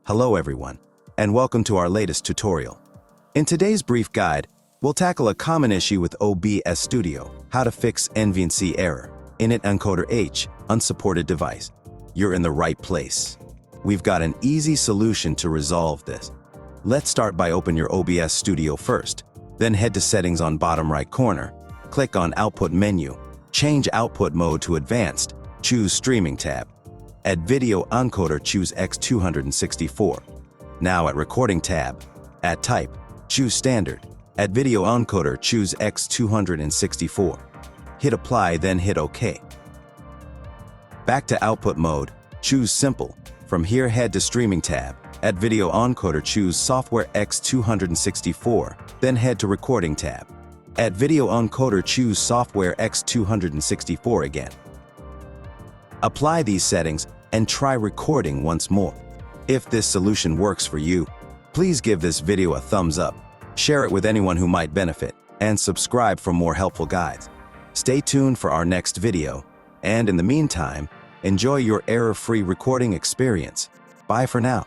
Hello everyone, and welcome to our latest tutorial. In today's brief guide, we'll tackle a common issue with OBS Studio, how to fix NVENC error, init encoder H, unsupported device. You're in the right place. We've got an easy solution to resolve this. Let's start by open your OBS Studio first, then head to Settings on bottom right corner, click on Output menu, change output mode to Advanced, choose Streaming tab. At Video Encoder, choose X264. Now at Recording tab, at Type, choose Standard. At Video Encoder, choose X264. Hit Apply, then hit OK. Back to Output mode, choose Simple. From here, head to Streaming tab. At Video Encoder, choose Software X264, then head to Recording tab. At Video Encoder, choose Software X264 again. Apply these settings and try recording once more. If this solution works for you, please give this video a thumbs up, share it with anyone who might benefit, and subscribe for more helpful guides. Stay tuned for our next video, and in the meantime, enjoy your error-free recording experience. Bye for now.